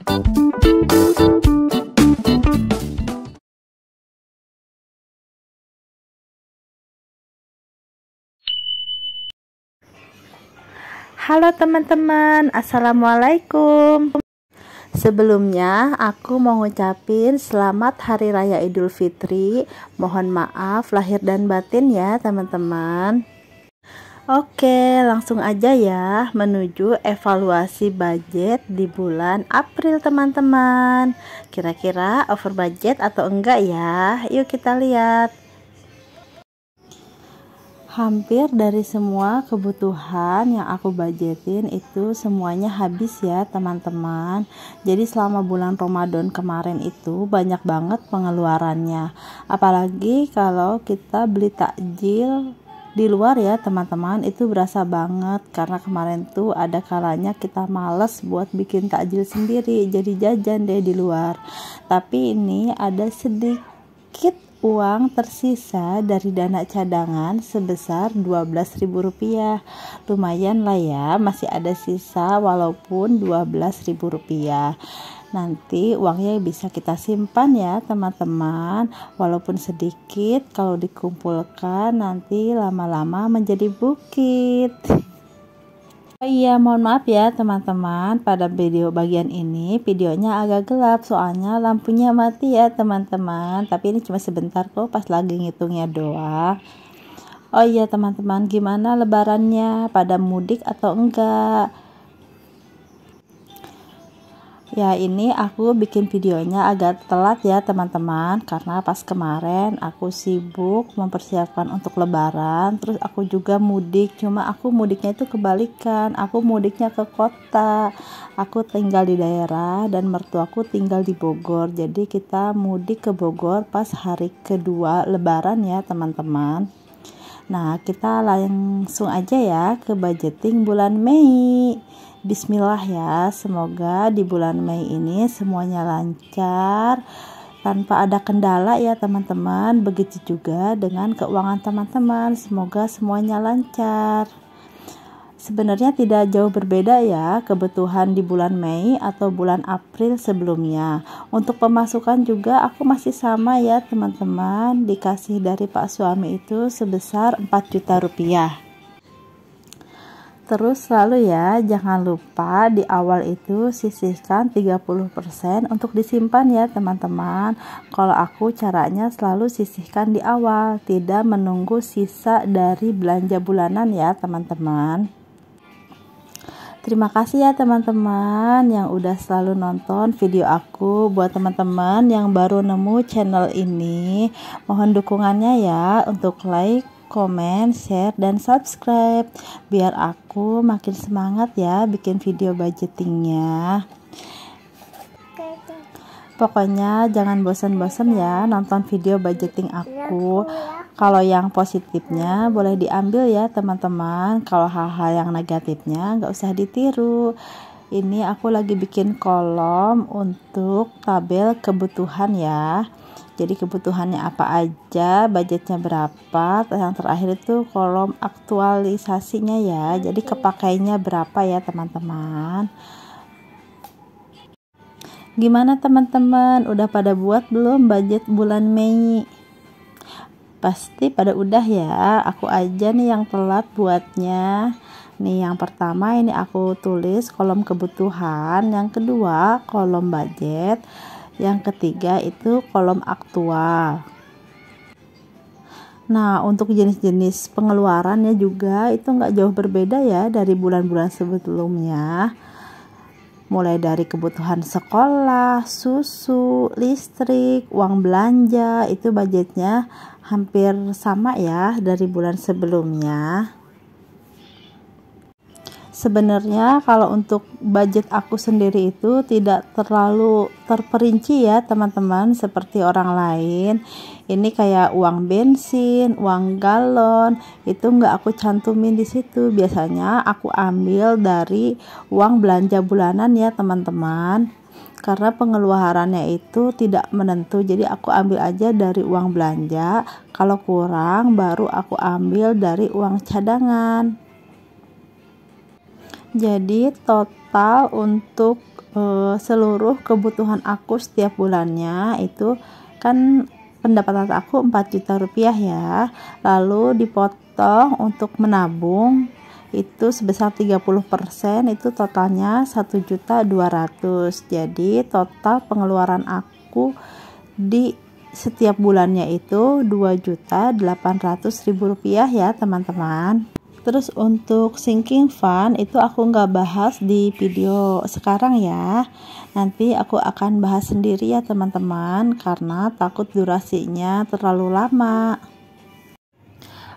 Halo teman-teman, assalamualaikum. Sebelumnya aku mau ngucapin selamat Hari Raya Idul Fitri. Mohon maaf lahir dan batin ya teman-teman. Oke, langsung aja ya menuju evaluasi budget di bulan April teman-teman. Kira-kira over budget atau enggak ya? Yuk kita lihat. Hampir dari semua kebutuhan yang aku budgetin itu semuanya habis ya teman-teman. Jadi selama bulan Ramadan kemarin itu banyak banget pengeluarannya. Apalagi kalau kita beli takjil di luar ya teman-teman, itu berasa banget karena kemarin tuh ada kalanya kita males buat bikin takjil sendiri, jadi jajan deh di luar. Tapi ini ada sedikit uang tersisa dari dana cadangan sebesar Rp12.000. Lumayan lah ya, masih ada sisa walaupun Rp12.000. Nanti uangnya bisa kita simpan ya teman-teman. Walaupun sedikit, kalau dikumpulkan nanti lama-lama menjadi bukit. Oh iya, mohon maaf ya teman-teman, pada video bagian ini videonya agak gelap soalnya lampunya mati ya teman-teman. Tapi ini cuma sebentar kok, pas lagi ngitungnya doang. Oh iya teman-teman, gimana lebarannya? Pada mudik atau enggak? Ya ini aku bikin videonya agak telat ya teman-teman, karena pas kemarin aku sibuk mempersiapkan untuk lebaran, terus aku juga mudik. Cuma aku mudiknya itu kebalikan, aku mudiknya ke kota. Aku tinggal di daerah dan mertuaku tinggal di Bogor, jadi kita mudik ke Bogor pas hari kedua lebaran ya teman-teman. Nah kita langsung aja ya ke budgeting bulan Mei. Bismillah ya, semoga di bulan Mei ini semuanya lancar tanpa ada kendala ya teman-teman. Begitu juga dengan keuangan teman-teman, semoga semuanya lancar. Sebenarnya tidak jauh berbeda ya kebutuhan di bulan Mei atau bulan April sebelumnya. Untuk pemasukan juga aku masih sama ya teman-teman, dikasih dari Pak suami itu sebesar 4 juta rupiah. Terus selalu ya, jangan lupa di awal itu sisihkan 30% untuk disimpan ya teman-teman. Kalau aku caranya selalu sisihkan di awal, tidak menunggu sisa dari belanja bulanan ya teman-teman. Terima kasih ya teman-teman yang udah selalu nonton video aku. Buat teman-teman yang baru nemu channel ini, mohon dukungannya ya untuk like, komen, share, dan subscribe biar aku makin semangat ya bikin video budgetingnya. Pokoknya jangan bosan-bosan ya nonton video budgeting aku. Kalau yang positifnya boleh diambil ya teman-teman, kalau hal-hal yang negatifnya nggak usah ditiru. Ini aku lagi bikin kolom untuk tabel kebutuhan ya. Jadi kebutuhannya apa aja, budgetnya berapa, yang terakhir itu kolom aktualisasinya ya. Jadi kepakainya berapa ya teman-teman. Gimana teman-teman, udah pada buat belum budget bulan Mei? Pasti pada udah ya, aku aja nih yang telat buatnya. Nih yang pertama ini aku tulis kolom kebutuhan, yang kedua kolom budget, yang ketiga itu kolom aktual. Nah untuk jenis-jenis pengeluarannya juga itu nggak jauh berbeda ya dari bulan-bulan sebelumnya. Mulai dari kebutuhan sekolah, susu, listrik, uang belanja, itu budgetnya hampir sama ya dari bulan sebelumnya. Sebenarnya kalau untuk budget aku sendiri itu tidak terlalu terperinci ya teman-teman seperti orang lain. Ini kayak uang bensin, uang galon, itu nggak aku cantumin di situ. Biasanya aku ambil dari uang belanja bulanan ya teman-teman. Karena pengeluarannya itu tidak menentu, jadi aku ambil aja dari uang belanja. Kalau kurang baru aku ambil dari uang cadangan. Jadi total untuk seluruh kebutuhan aku setiap bulannya itu kan pendapatan aku 4 juta rupiah ya, lalu dipotong untuk menabung itu sebesar 30%, itu totalnya 1.200.000. Jadi total pengeluaran aku di setiap bulannya itu 2.800.000 rupiah ya teman-teman. Terus untuk sinking fund itu aku nggak bahas di video sekarang ya, nanti aku akan bahas sendiri ya teman-teman, karena takut durasinya terlalu lama.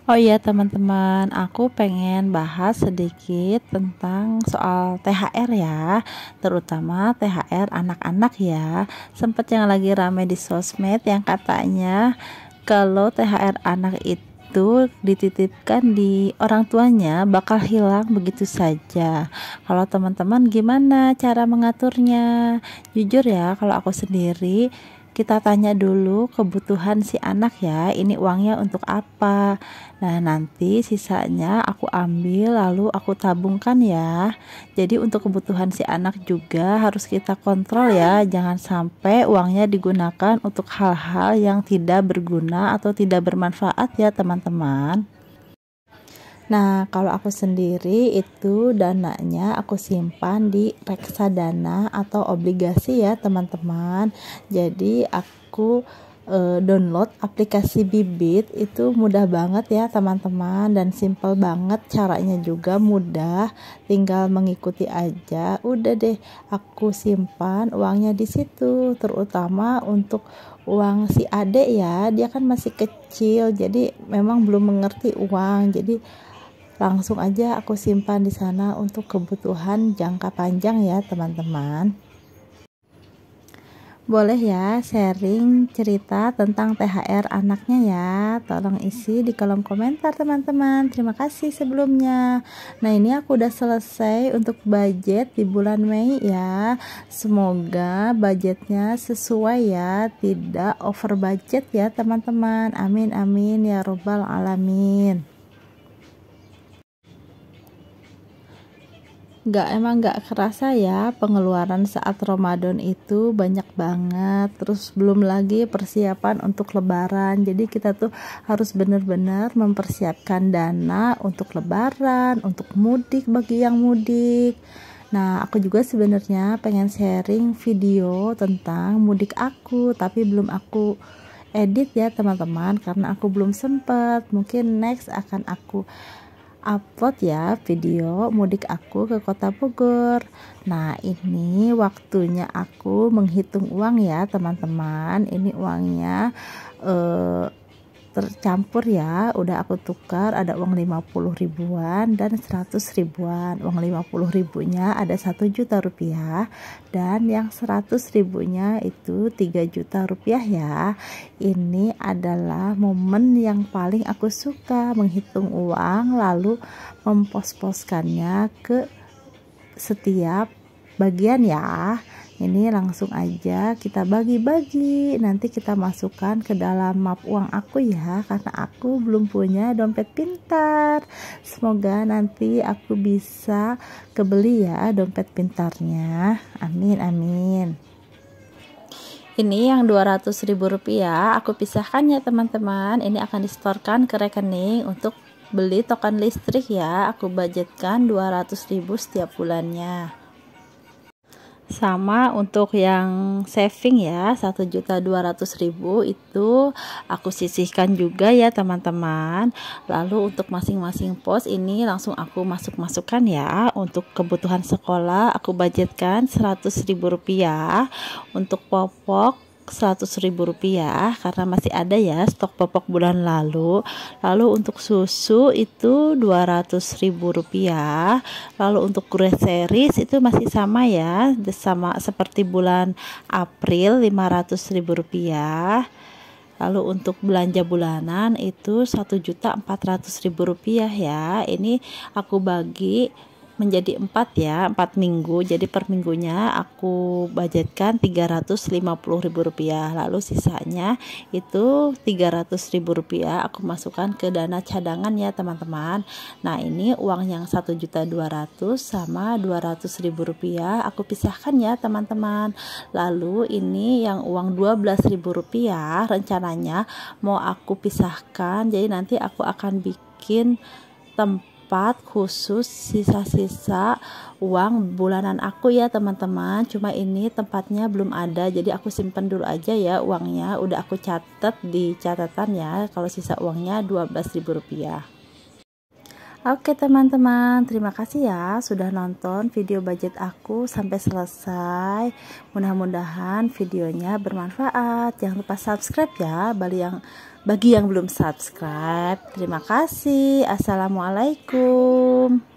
Oh iya teman-teman, aku pengen bahas sedikit tentang soal THR ya, terutama THR anak-anak ya. Sempat yang lagi rame di sosmed yang katanya kalau THR anak itu dititipkan di orang tuanya bakal hilang begitu saja. Kalau teman-teman gimana cara mengaturnya? Jujur ya, kalau aku sendiri kita tanya dulu kebutuhan si anak ya, ini uangnya untuk apa. Nah nanti sisanya aku ambil lalu aku tabungkan ya. Jadi untuk kebutuhan si anak juga harus kita kontrol ya, jangan sampai uangnya digunakan untuk hal-hal yang tidak berguna atau tidak bermanfaat ya teman-teman. Nah, kalau aku sendiri itu dananya aku simpan di reksadana atau obligasi ya teman-teman. Jadi aku download aplikasi Bibit, itu mudah banget ya teman-teman, dan simple banget, caranya juga mudah, tinggal mengikuti aja. Udah deh, aku simpan uangnya di situ, terutama untuk uang si adek ya, dia kan masih kecil, jadi memang belum mengerti uang, jadi langsung aja aku simpan di sana untuk kebutuhan jangka panjang ya teman-teman. Boleh ya sharing cerita tentang THR anaknya ya, tolong isi di kolom komentar teman-teman. Terima kasih sebelumnya. Nah ini aku udah selesai untuk budget di bulan Mei ya, semoga budgetnya sesuai ya, tidak over budget ya teman-teman. Amin amin ya robbal alamin. Emang gak kerasa ya, pengeluaran saat Ramadan itu banyak banget. Terus belum lagi persiapan untuk lebaran, jadi kita tuh harus benar-benar mempersiapkan dana untuk lebaran, untuk mudik bagi yang mudik. Nah aku juga sebenarnya pengen sharing video tentang mudik aku, tapi belum aku edit ya teman-teman, karena aku belum sempat. Mungkin next akan aku upload ya video mudik aku ke Kota Bogor. Nah ini waktunya aku menghitung uang ya teman-teman. Ini uangnya tercampur ya, udah aku tukar, ada uang 50 ribuan dan 100 ribuan. Uang 50 ribunya ada 1 juta rupiah, dan yang 100 ribunya itu 3 juta rupiah ya. Ini adalah momen yang paling aku suka, menghitung uang lalu mempos-poskannya ke setiap bagian ya. Ini langsung aja kita bagi-bagi, nanti kita masukkan ke dalam map uang aku ya, karena aku belum punya dompet pintar. Semoga nanti aku bisa kebeli ya dompet pintarnya, amin amin. Ini yang 200.000 rupiah aku pisahkan ya teman-teman, ini akan disetorkan ke rekening untuk beli token listrik ya. Aku budgetkan 200.000 setiap bulannya. Sama untuk yang saving ya, 1.200.000 itu aku sisihkan juga ya teman-teman. Lalu untuk masing-masing pos ini langsung aku masukkan ya. Untuk kebutuhan sekolah aku budgetkan 100.000 rupiah, untuk popok 100.000 rupiah karena masih ada ya stok popok bulan lalu. Lalu untuk susu itu 200.000 rupiah. Lalu untuk groceries itu masih sama ya, sama seperti bulan April, 500.000 rupiah. Lalu untuk belanja bulanan itu 1.400.000 rupiah ya. Ini aku bagi menjadi 4 ya, 4 minggu. Jadi per minggunya aku budgetkan Rp350.000, lalu sisanya itu Rp300.000 aku masukkan ke dana cadangan ya teman-teman. Nah ini uang yang 1.200.000 sama Rp200.000 aku pisahkan ya teman-teman. Lalu ini yang uang Rp12.000 rencananya mau aku pisahkan, jadi nanti aku akan bikin tempat khusus sisa-sisa uang bulanan aku ya teman-teman. Cuma ini tempatnya belum ada, jadi aku simpen dulu aja ya uangnya. Udah aku catat di catatan ya kalau sisa uangnya Rp12.000. Oke teman-teman, terima kasih ya sudah nonton video budget aku sampai selesai. Mudah-mudahan videonya bermanfaat. Jangan lupa subscribe ya bagi yang belum subscribe. Terima kasih. Assalamualaikum.